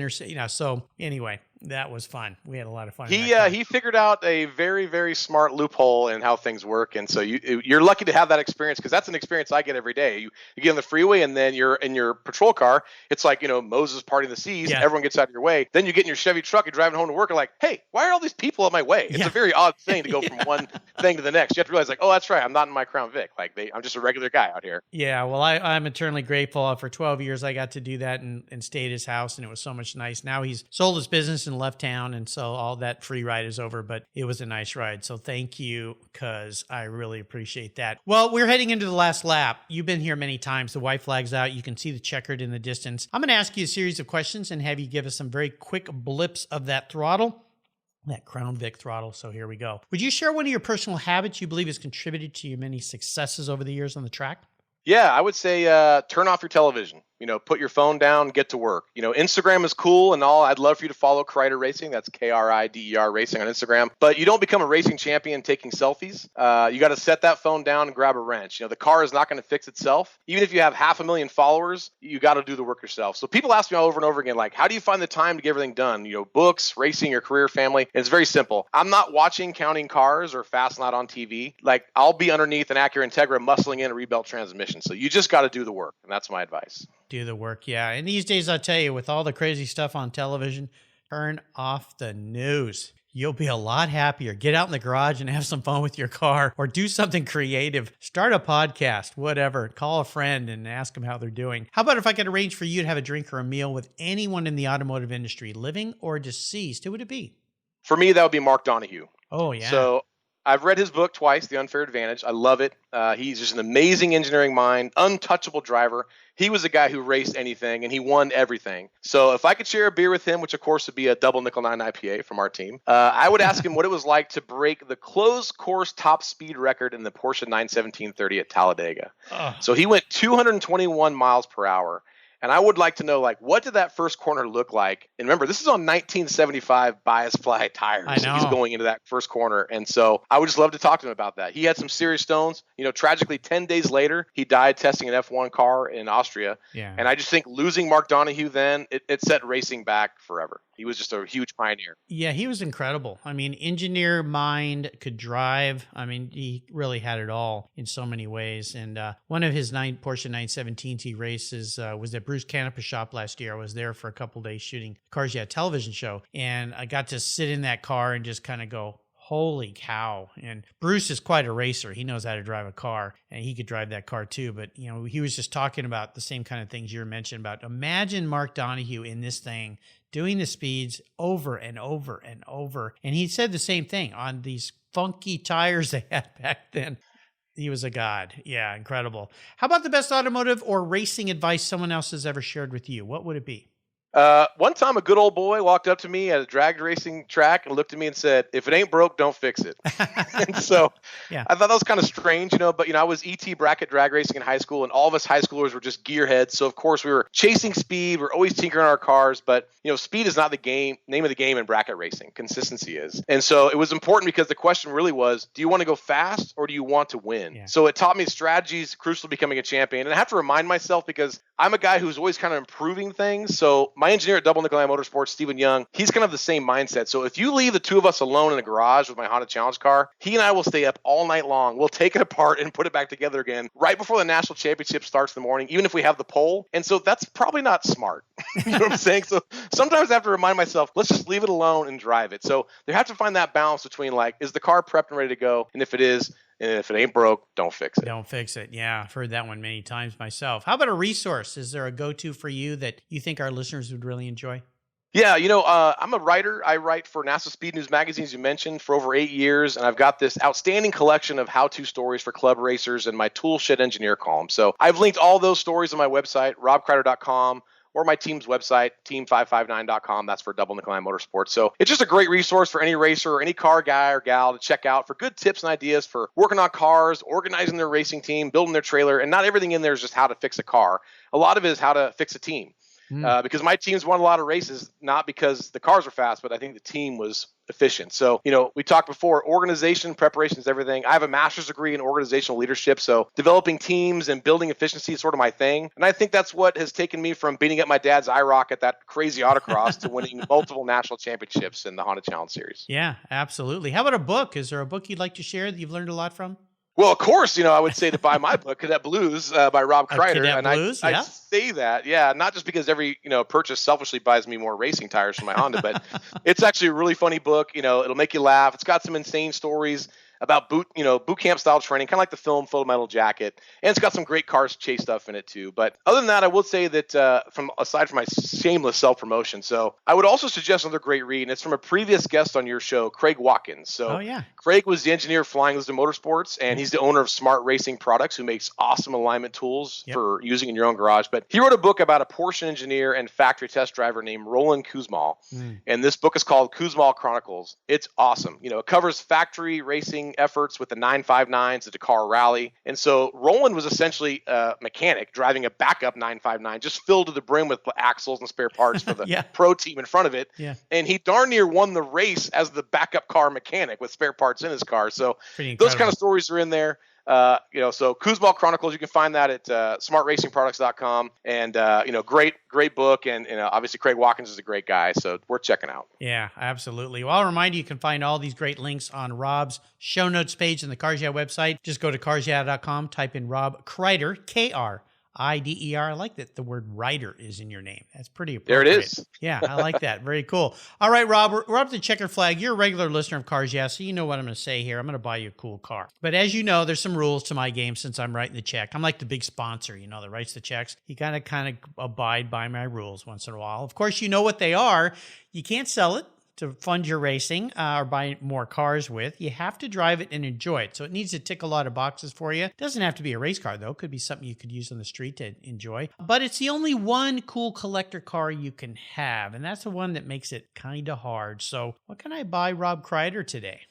so anyway, that was fun. We had a lot of fun. He figured out a very, very smart loophole in how things work. And so you're lucky to have that experience because that's an experience I get every day. You get on the freeway and then you're in your patrol car. It's like, Moses parting the seas. Yeah. Everyone gets out of your way. Then you get in your Chevy truck, you're driving home to work and like, hey, why are all these people in my way? It's a very odd thing to go from one thing to the next. You have to realize oh, that's right. I'm not in my Crown Vic. I'm just a regular guy out here. Yeah. Well, I'm eternally grateful. For 12 years, I got to do that and stay at his house. And it was so much nice. Now he's sold his business and left town. And so all that free ride is over, but it was a nice ride. So thank you, because I really appreciate that. Well, we're heading into the last lap. You've been here many times. The white flag's out. You can see the checkered in the distance. I'm going to ask you a series of questions and have you give us some very quick blips of that throttle, that Crown Vic throttle. So here we go. Would you share one of your personal habits you believe has contributed to your many successes over the years on the track? Yeah, I would say turn off your television. Put your phone down, get to work. Instagram is cool and all. I'd love for you to follow Krider Racing. That's Krider Racing on Instagram. But you don't become a racing champion taking selfies. You got to set that phone down and grab a wrench. The car is not going to fix itself. Even if you have 500,000 followers, you got to do the work yourself. So people ask me over and over again, like, how do you find the time to get everything done? Books, racing, your career, family. And it's very simple. I'm not watching Counting Cars or Fast Not on TV. Like, I'll be underneath an Acura Integra muscling in a rebuilt transmission. So you just got to do the work. And that's my advice. Do the work, yeah. And these days, I'll tell you, with all the crazy stuff on television, turn off the news. You'll be a lot happier. Get out in the garage and have some fun with your car or do something creative. Start a podcast, whatever. Call a friend and ask them how they're doing. How about if I could arrange for you to have a drink or a meal with anyone in the automotive industry, living or deceased? Who would it be? For me, that would be Mark Donahue. Oh, yeah. So I've read his book twice, The Unfair Advantage. I love it. He's just an amazing engineering mind, untouchable driver. He was a guy who raced anything, and he won everything. So if I could share a beer with him, which of course would be a double Nickel 9 IPA from our team, I would ask him what it was like to break the closed course top speed record in the Porsche 917-30 at Talladega. So he went 221 miles per hour. And I would like to know, like, what did that first corner look like? And remember, this is on 1975 bias ply tires. I know. He's going into that first corner. And so I would just love to talk to him about that. He had some serious stones. Tragically, 10 days later, he died testing an F1 car in Austria. Yeah. And I just think losing Mark Donohue then, it set racing back forever. He was just a huge pioneer. Yeah, he was incredible. I mean, engineer mind, could drive. I mean, he really had it all in so many ways. And one of his Porsche 917s he races was at Bruce Canepa's shop last year. I was there for a couple days shooting Cars Yeah television show. And I got to sit in that car and just kind of go, holy cow. And Bruce is quite a racer. He knows how to drive a car, and he could drive that car too. But, he was just talking about the same kind of things you were mentioning about. Imagine Mark Donohue in this thing doing the speeds over and over and over. And he said the same thing on these funky tires they had back then. He was a god. Yeah, incredible. How about the best automotive or racing advice someone else has ever shared with you? What would it be? One time a good old boy walked up to me at a drag racing track and looked at me and said, "If it ain't broke, don't fix it." And so Yeah. I thought that was kind of strange, but I was ET bracket drag racing in high school, and all of us high schoolers were just gearheads. So of course we were chasing speed. We're always tinkering our cars, but speed is not the name of the game in bracket racing. Consistency is. And so it was important because the question really was, do you want to go fast or do you want to win? Yeah. So it taught me strategies crucial to becoming a champion. And I have to remind myself because I'm a guy who's always kind of improving things. So my engineer at Double Nickel Eye Motorsports, Stephen Young, he's kind of the same mindset. So if you leave the two of us alone in the garage with my Honda Challenge car, he and I will stay up all night long. We'll take it apart and put it back together again right before the national championship starts in the morning, even if we have the pole. And so that's probably not smart. You know what I'm saying? So sometimes I have to remind myself, let's just leave it alone and drive it. So they have to find that balance between, like, is the car prepped and ready to go? And if it is, and if it ain't broke, don't fix it. Don't fix it. Yeah, I've heard that one many times myself. How about a resource? Is there a go-to for you that you think our listeners would really enjoy? Yeah, I'm a writer. I write for NASA SpeedNews magazine, as you mentioned, for over 8 years, and I've got this outstanding collection of how-to stories for club racers and my Toolshed Engineer column. So I've linked all those stories on my website, robkrider.com, or my team's website, team559.com. That's for Double Nickel Eye Motorsports. So it's just a great resource for any racer or any car guy or gal to check out for good tips and ideas for working on cars, organizing their racing team, building their trailer. And not everything in there is just how to fix a car. A lot of it is how to fix a team. Because my team's won a lot of races, not because the cars were fast, but I think the team was efficient. So, we talked before, organization, preparation is everything. I have a master's degree in organizational leadership. So developing teams and building efficiency is sort of my thing. And I think that's what has taken me from beating up my dad's IROC at that crazy autocross to winning multiple national championships in the Honda Challenge Series. Yeah, absolutely. How about a book? Is there a book you'd like to share that you've learned a lot from? Well, of course, I would say to buy my book, Cadet Blues by Rob Krider. Cadet Blues, yeah. I say that, not just because every purchase selfishly buys me more racing tires for my Honda, but it's actually a really funny book. It'll make you laugh. It's got some insane stories about boot camp style training, kind of like the film Full Metal Jacket, and it's got some great cars chase stuff in it too. But other than that, I will say that aside from my shameless self promotion, so I would also suggest another great read, and it's from a previous guest on your show, Craig Watkins. So Craig was the engineer flying Lizard Motorsports, and he's the owner of Smart Racing Products, who makes awesome alignment tools for using in your own garage. But he wrote a book about a Porsche engineer and factory test driver named Roland Kuzmal, and this book is called Kuzmal Chronicles. It's awesome. It covers factory racing efforts with the 959s, the Dakar Rally. And so Roland was essentially a mechanic driving a backup 959, just filled to the brim with axles and spare parts for the pro team in front of it. Yeah. And he darn near won the race as the backup car mechanic with spare parts in his car. So those kind of stories are in there. So Kuzmal Chronicles, you can find that at smartracingproducts.com, and great book, and obviously Craig Watkins is a great guy, so worth checking out. Yeah, absolutely. Well, I'll remind you, you can find all these great links on Rob's show notes page on the Cars Yeah website. Just go to carsyeah.com, type in Rob Krider, Krider. I like that the word writer is in your name. That's pretty appropriate. There it is. Yeah, I like that. Very cool. All right, Rob, we're up to checker flag. You're a regular listener of Cars Yeah, so you know what I'm going to say here. I'm going to buy you a cool car. But as you know, there's some rules to my game since I'm writing the check. I'm like the big sponsor, that writes the checks. You got to kind of abide by my rules once in a while. Of course, you know what they are. You can't sell it to fund your racing or buy more cars with. You have to drive it and enjoy it. So it needs to tick a lot of boxes for you. It doesn't have to be a race car, though. It could be something you could use on the street to enjoy. But it's the only one cool collector car you can have, and that's the one that makes it kind of hard. So what can I buy Rob Krider today?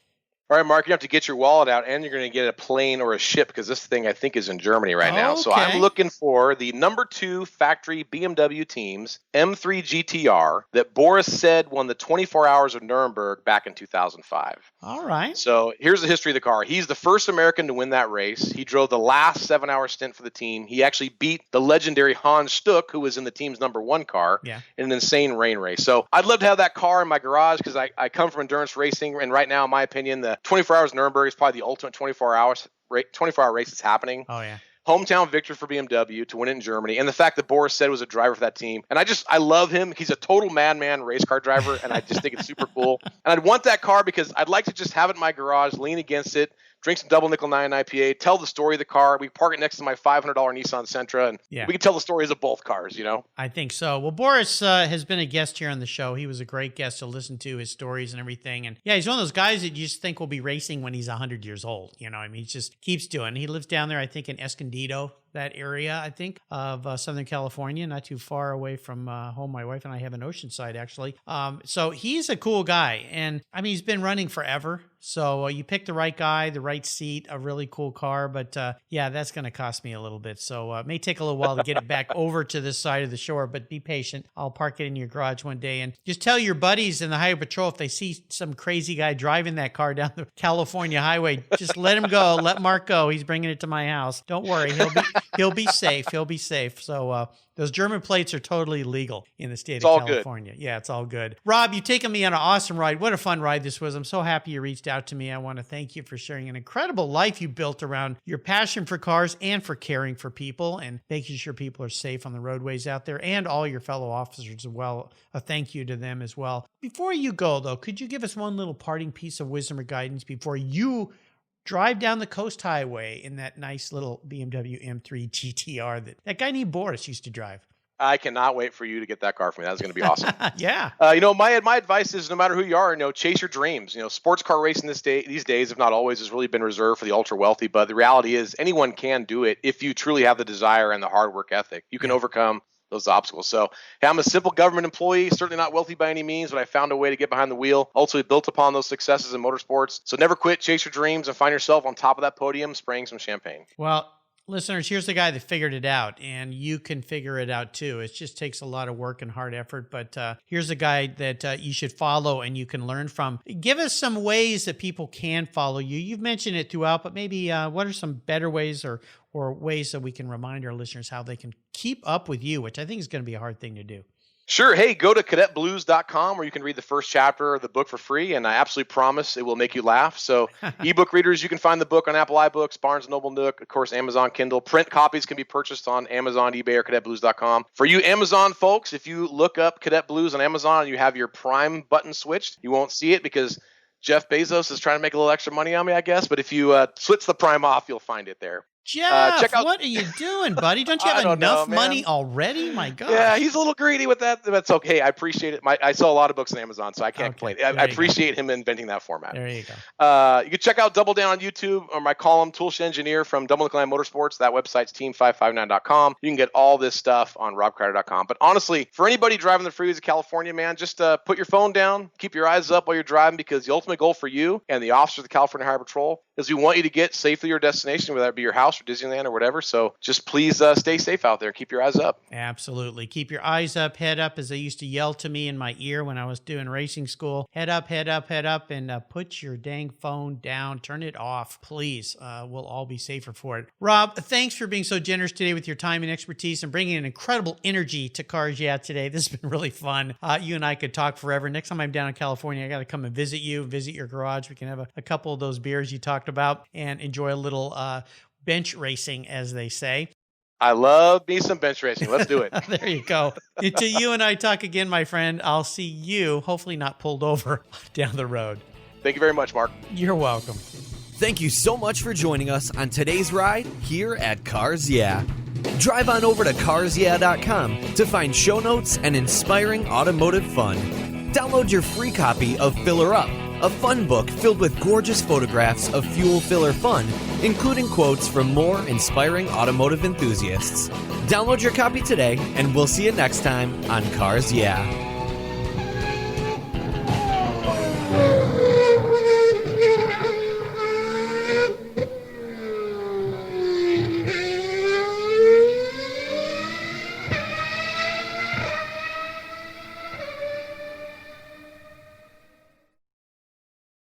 All right, Mark, you have to get your wallet out, and you're going to get a plane or a ship because this thing, I think, is in Germany right now. So I'm looking for the number 2 factory BMW team's M3 GTR that Boris said won the 24 Hours of Nuremberg back in 2005. All right. So here's the history of the car. He's the first American to win that race. He drove the last 7-hour stint for the team. He actually beat the legendary Hans Stuck, who was in the team's number 1 car, in an insane rain race. So I'd love to have that car in my garage because I come from endurance racing, and right now, in my opinion, the 24 Hours Nuremberg is probably the ultimate 24-hour race that's happening. Oh, yeah. Hometown victory for BMW to win it in Germany. And the fact that Boris said was a driver for that team. And I love him. He's a total madman race car driver, and I just think it's super cool. And I'd want that car because I'd like to just have it in my garage, lean against it, drink some double nickel 9 IPA, tell the story of the car. We park it next to my $500 Nissan Sentra, and we can tell the stories of both cars, I think so. Well, Boris has been a guest here on the show. He was a great guest to listen to, his stories and everything. And yeah, he's one of those guys that you just think will be racing when he's 100 years old. He just keeps doing. He lives down there, I think, in Escondido, that area, I think, of Southern California, not too far away from home. My wife and I have an Oceanside, actually. So he's a cool guy. And I mean, he's been running forever. So you picked the right guy, the right seat, a really cool car. But that's going to cost me a little bit. So it may take a little while to get it back over to this side of the shore, but be patient. I'll park it in your garage one day. And just tell your buddies in the Highway Patrol, if they see some crazy guy driving that car down the California highway, just let him go. Let Mark go. He's bringing it to my house. Don't worry. He'll be safe. He'll be safe. So those German plates are totally legal in the state of California. Good. Yeah, it's all good. Rob, you've taken me on an awesome ride. What a fun ride this was. I'm so happy you reached out to me. I want to thank you for sharing an incredible life you built around your passion for cars and for caring for people and making sure people are safe on the roadways out there, and all your fellow officers as well. A thank you to them as well. Before you go, though, could you give us one little parting piece of wisdom or guidance before you drive down the coast highway in that nice little BMW M3 GTR that guy named Boris used to drive? I cannot wait for you to get that car for me. That's going to be awesome. Yeah. My advice is no matter who you are, chase your dreams. Sports car racing these days, if not always, has really been reserved for the ultra wealthy. But the reality is anyone can do it if you truly have the desire and the hard work ethic. You can overcome those obstacles. So hey, I'm a simple government employee, certainly not wealthy by any means, but I found a way to get behind the wheel, ultimately built upon those successes in motorsports. So never quit, chase your dreams, and find yourself on top of that podium spraying some champagne. Well, listeners, here's the guy that figured it out, and you can figure it out too. It just takes a lot of work and hard effort, but here's a guy that you should follow and you can learn from. Give us some ways that people can follow you. You've mentioned it throughout, but maybe what are some better ways or ways that we can remind our listeners how they can keep up with you, which I think is going to be a hard thing to do? Sure. Hey, go to cadetblues.com where you can read the first chapter of the book for free, and I absolutely promise it will make you laugh. So ebook readers, you can find the book on Apple iBooks, Barnes & Noble Nook, of course, Amazon Kindle. Print copies can be purchased on Amazon, eBay, or cadetblues.com. For you Amazon folks, if you look up Cadet Blues on Amazon and you have your Prime button switched, you won't see it because Jeff Bezos is trying to make a little extra money on me, I guess. But if you switch the Prime off, you'll find it there. Jeff, what are you doing, buddy? Don't you have enough money already? My God. Yeah, he's a little greedy with that. That's okay. I appreciate it. I sell a lot of books on Amazon, so I can't complain. I appreciate him inventing that format. There you go. You can check out Double Down on YouTube or my column, Toolshed Engineer from Double Nickel Motorsports. That website's team559.com. You can get all this stuff on robkrider.com. But honestly, for anybody driving the freeways of California, man, just put your phone down, keep your eyes up while you're driving, because the ultimate goal for you and the officers of the California Highway Patrol is we want you to get safely to your destination, whether it be your house or Disneyland or whatever. So just please stay safe out there. Keep your eyes up. Absolutely. Keep your eyes up, head up, as they used to yell to me in my ear when I was doing racing school. Head up, head up, head up, and put your dang phone down. Turn it off, please. We'll all be safer for it. Rob, thanks for being so generous today with your time and expertise and bringing an incredible energy to Cars Yeah today. This has been really fun. You and I could talk forever. Next time I'm down in California, I got to come and visit you, visit your garage. We can have a couple of those beers you talked about and enjoy a little bench racing, as they say. I love me some bench racing. Let's do it. There you go. Until you and I talk again, my friend, I'll see you, hopefully not pulled over, down the road. Thank you very much, Mark. You're welcome. Thank you so much for joining us on today's ride here at Cars Yeah. Drive on over to carsyeah.com to find show notes and inspiring automotive fun. Download your free copy of Filler Up, a fun book filled with gorgeous photographs of fuel filler fun, including quotes from more inspiring automotive enthusiasts. Download your copy today, and we'll see you next time on Cars Yeah.